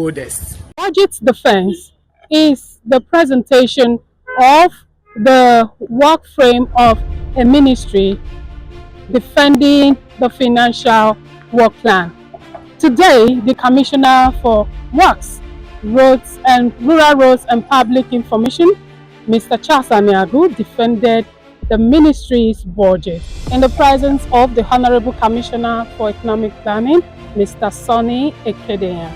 boldest. Budget defense is the presentation of the work frame of a ministry defending the financial work plan. Today, the Commissioner for Works, Roads and Rural Roads and Public Information, Mr. Charles Anagwu, defended the ministry's budget in the presence of the Honorable Commissioner for Economic Planning, Mr. Sonny Ekedeya.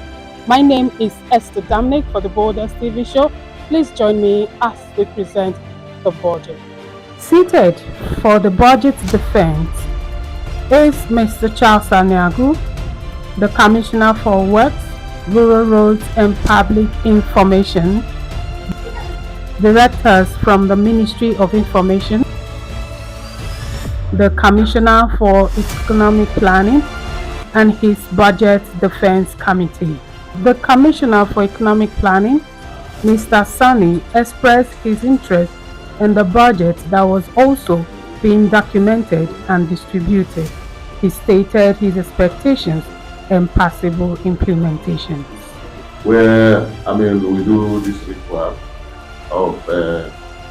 My name is Esther Dominic for the Boldest TV show. Please join me as we present the budget. Seated for the budget defense is Mr. Charles Anagwu, the Commissioner for Works, Rural Roads and Public Information, directors from the Ministry of Information, the Commissioner for Economic Planning, and his Budget Defense Committee. The Commissioner for Economic Planning, Mr. Sonny, expressed his interest in the budget that was also being documented and distributed. He stated his expectations and possible implementations. Where, we do this ritual of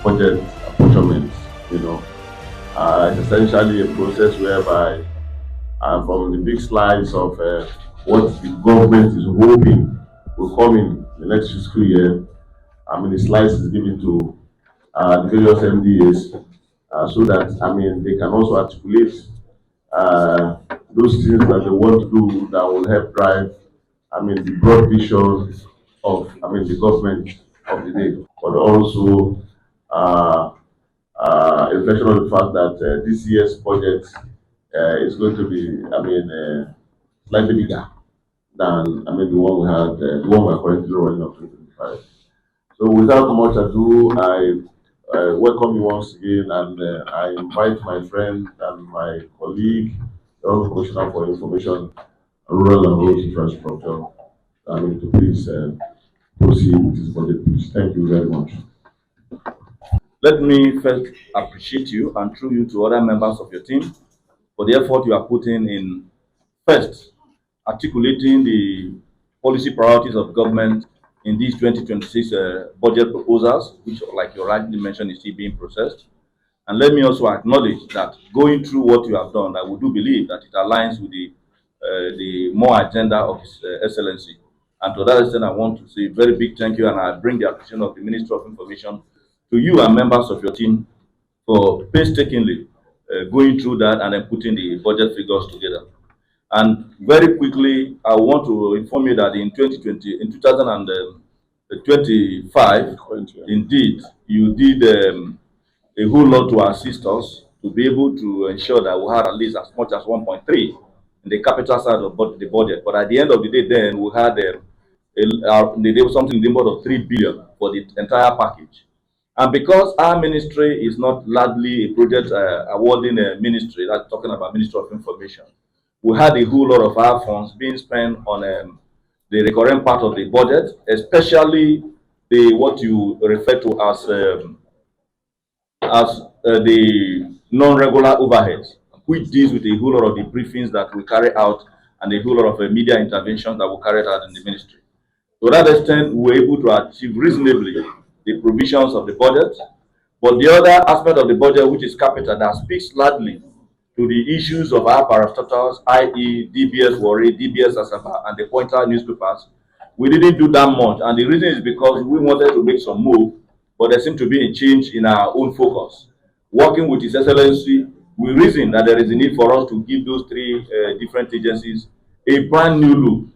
budget apportionments, it's essentially a process whereby from the big slides of what the government is hoping will come in the next fiscal year, the slides is given to the various MDAs so that, they can also articulate those things that they want to do that will help drive, the broad vision of, the government of the day, but also a reflection on the fact that this year's budget is going to be, slightly bigger than, the one we had, the one we are currently running of 2025. So without much ado, I welcome you once again, and I invite my friend and my colleague, the Commissioner for Information, Rural and Road Infrastructure, to please proceed with this budget pitch. Thank you very much. Let me first appreciate you and through you to other members of your team for the effort you are putting in first articulating the policy priorities of government in these 2026 budget proposals, which, like you rightly mentioned, is still being processed. And let me also acknowledge that going through what you have done, I do believe that it aligns with the more agenda of His Excellency. And to that extent, I want to say a very big thank you, and I bring the appreciation of the Ministry of Information to you and members of your team for painstakingly going through that and then putting the budget figures together. And very quickly, I want to inform you that in 2025, indeed, you did a whole lot to assist us to be able to ensure that we had at least as much as 1.3 in the capital side of the budget. But at the end of the day, then we had there was something in the order of 3 billion for the entire package. And because our ministry is not largely a project awarding ministry, that's talking about Ministry of Information, we had a whole lot of our funds being spent on the recurrent part of the budget, especially what you refer to as the non-regular overheads, which deals with a whole lot of the briefings that we carry out and a whole lot of media interventions that we carry out in the ministry. To that extent, we were able to achieve reasonably the provisions of the budget, but the other aspect of the budget, which is capital, that speaks largely to the issues of our parastatals, i.e. DBS Warri, DBS Asaba, and the Pointer newspapers, we didn't do that much. And the reason is because we wanted to make some move, but there seemed to be a change in our own focus. Working with His Excellency, we reasoned that there is a need for us to give those three different agencies a brand new look.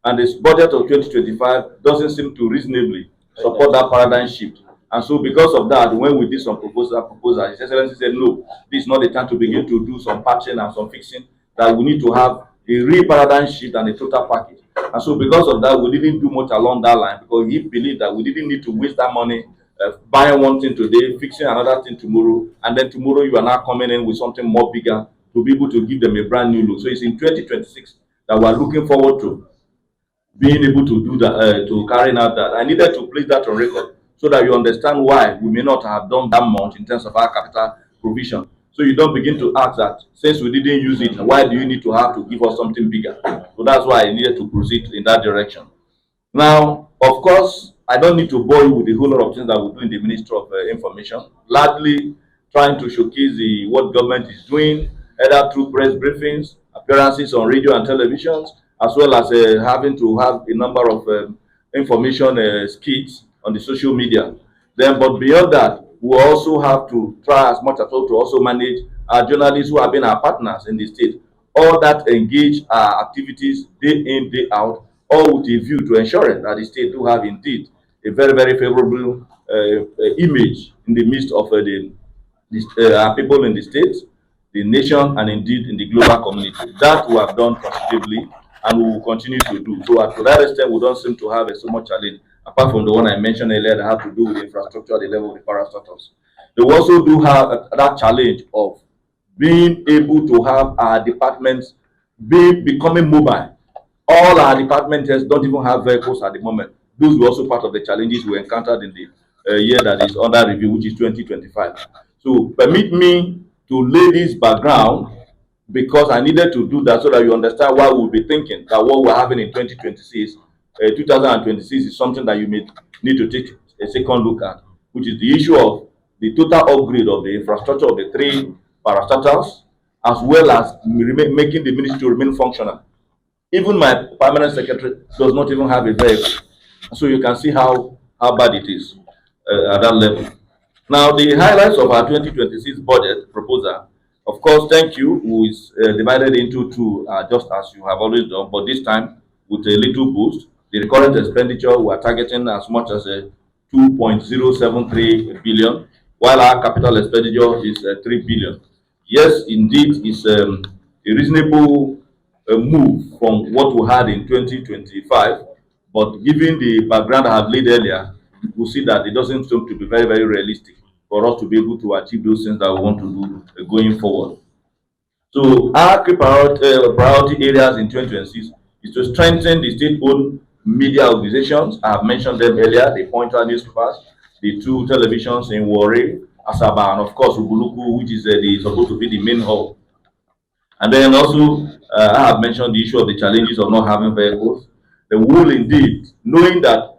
And this budget of 2025 doesn't seem to reasonably support that paradigm shift. And so because of that, when we did some proposal, His Excellency said, no, this is not the time to begin to do some patching and some fixing, that we need to have a real paradigm shift and a total package. And so because of that, we didn't do much along that line, because he believed that we didn't need to waste that money buying one thing today, fixing another thing tomorrow, and then tomorrow you are now coming in with something more bigger to be able to give them a brand new look. So it's in 2026 that we are looking forward to being able to do that, to carrying out that. I needed to place that on record so that you understand why we may not have done that much in terms of our capital provision. So you don't begin to ask that, since we didn't use it, why do you need to have to give us something bigger? So that's why I needed to proceed in that direction. Now, of course, I don't need to bore you with a whole lot of things that we do in the Ministry of Information, largely trying to showcase what government is doing, either through press briefings, appearances on radio and televisions, as well as having to have a number of information skits on the social media. Then, but beyond that, we also have to try as much as possible to also manage our journalists who have been our partners in the state, all that engage our activities day in, day out, all with a view to ensuring that the state do have indeed a very, very favorable image in the midst of our people in the state, the nation, and indeed in the global community. That we have done positively and we will continue to do. So, to that extent, we don't seem to have so much challenge, apart from the one I mentioned earlier that have to do with infrastructure at the level of the parastatals. They also do have that challenge of being able to have our departments becoming mobile. All our department heads don't even have vehicles at the moment. Those were also part of the challenges we encountered in the year that is under review, which is 2025. So permit me to lay this background because I needed to do that so that you understand why we'll be thinking that what we're having in 2026, 2026 is something that you may need to take a second look at, which is the issue of the total upgrade of the infrastructure of the three parastatals, as well as making the ministry to remain functional. Even my permanent secretary does not even have a vehicle. So you can see how bad it is at that level. Now, the highlights of our 2026 budget proposal, of course, thank you, who is divided into two, just as you have always done, but this time with a little boost. The recurrent expenditure, we are targeting as much as 2.073 billion, while our capital expenditure is 3 billion. Yes, indeed, it's a reasonable move from what we had in 2025, but given the background I have laid earlier, we see that it doesn't seem to be very, very realistic for us to be able to achieve those things that we want to do going forward. So our key priority areas in 2026 is to strengthen the state-owned media organizations. I have mentioned them earlier, the Pointer newspapers, the two televisions in Warri, Asaba, and of course Ubuluku, which is supposed to be the main hub. And then also, I have mentioned the issue of the challenges of not having vehicles. The will indeed, knowing that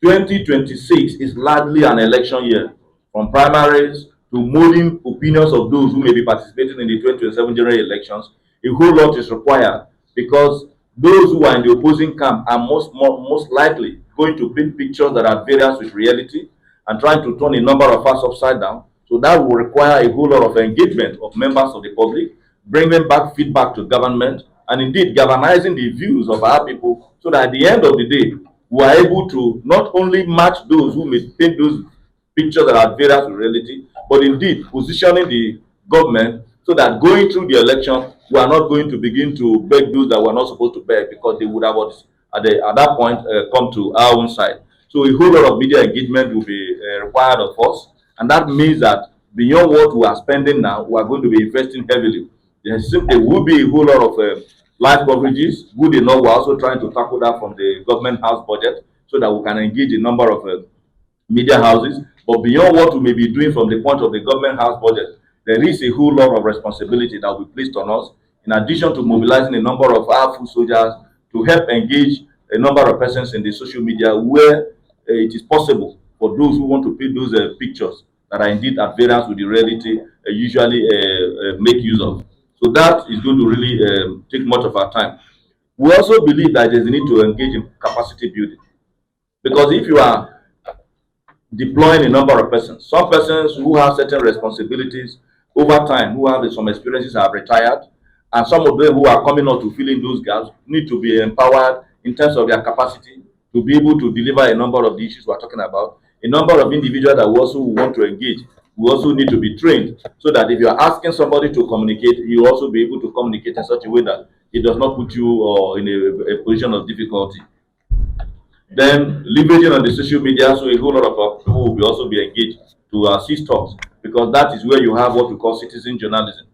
2026 is largely an election year, from primaries to molding opinions of those who may be participating in the 2027 general elections. A whole lot is required because those who are in the opposing camp are most likely going to paint pictures that are various with reality and trying to turn a number of us upside down. So that will require a whole lot of engagement of members of the public, bringing back feedback to government, and indeed galvanizing the views of our people so that at the end of the day, we are able to not only match those who may paint those pictures that are various with reality, but indeed positioning the government so that going through the election, we are not going to begin to beg those that we are not supposed to beg because they would have at that point come to our own side. So a whole lot of media engagement will be required of us, and that means that beyond what we are spending now, we are going to be investing heavily. There will be a whole lot of live coverages. Good enough, we're also trying to tackle that from the government house budget so that we can engage a number of media houses. But beyond what we may be doing from the point of the government house budget, there is a whole lot of responsibility that will be placed on us, in addition to mobilizing a number of our foot soldiers to help engage a number of persons in the social media where it is possible for those who want to paint those pictures that are indeed at variance with the reality usually make use of. So that is going to really take much of our time. We also believe that there's a need to engage in capacity building because if you are deploying a number of persons. Some persons who have certain responsibilities over time, who have some experiences, have retired, and some of them who are coming out to fill in those gaps need to be empowered in terms of their capacity to be able to deliver a number of the issues we're talking about. A number of individuals that we also want to engage, we also need to be trained so that if you're asking somebody to communicate, you also be able to communicate in such a way that it does not put you in a position of difficulty. Then leveraging on the social media, so a whole lot of people will also be engaged to assist us because that is where you have what we call citizen journalism.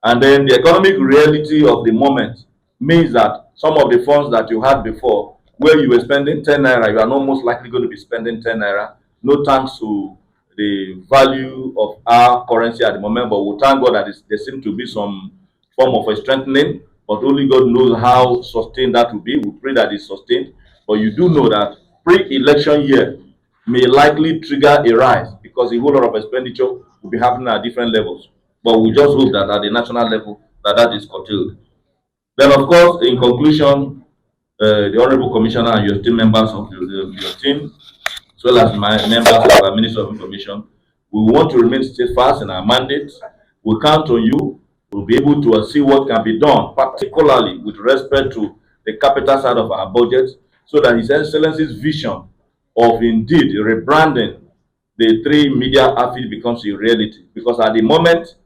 And then the economic reality of the moment means that some of the funds that you had before, where you were spending 10 naira, you are not most likely going to be spending 10 naira. No thanks to the value of our currency at the moment, but we thank God that there seems to be some form of a strengthening, but only God knows how sustained that will be. We pray that it's sustained. But you do know that pre-election year may likely trigger a rise because a whole lot of expenditure will be happening at different levels. But we just hope that at the national level that is curtailed. Then, of course, in conclusion, the Honorable Commissioner and your team members of your team, as well as my members of our Ministry of Information, we want to remain steadfast in our mandate. We count on you. We'll be able to see what can be done, particularly with respect to the capital side of our budget, so that His Excellency's vision of indeed rebranding the three media outfit becomes a reality. Because at the moment,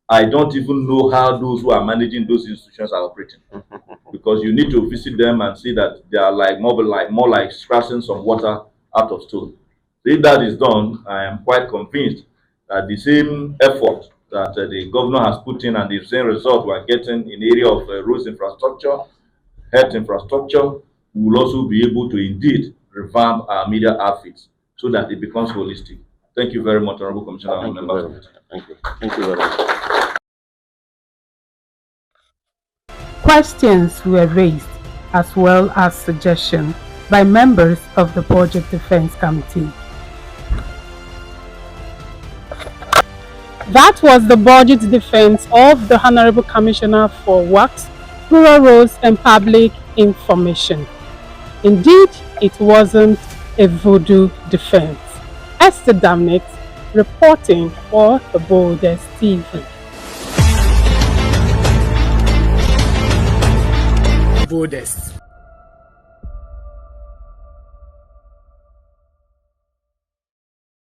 I don't even know how those who are managing those institutions are operating. Because you need to visit them and see that they are like more like scratching some water out of stone. So if that is done, I am quite convinced that the same effort that the governor has put in and the same result we are getting in the area of roads infrastructure, health infrastructure, we will also be able to indeed revamp our media outfits so that it becomes holistic. Thank you very much, Honorable Commissioner and members of it. Thank you. Thank you very much. Questions were raised as well as suggestions by members of the Budget Defense Committee. That was the budget defense of the Honorable Commissioner for Works, Rural Roads and Public Information. Indeed, it wasn't a voodoo defense. Esther Damnett reporting for The Boldest TV. Boldest.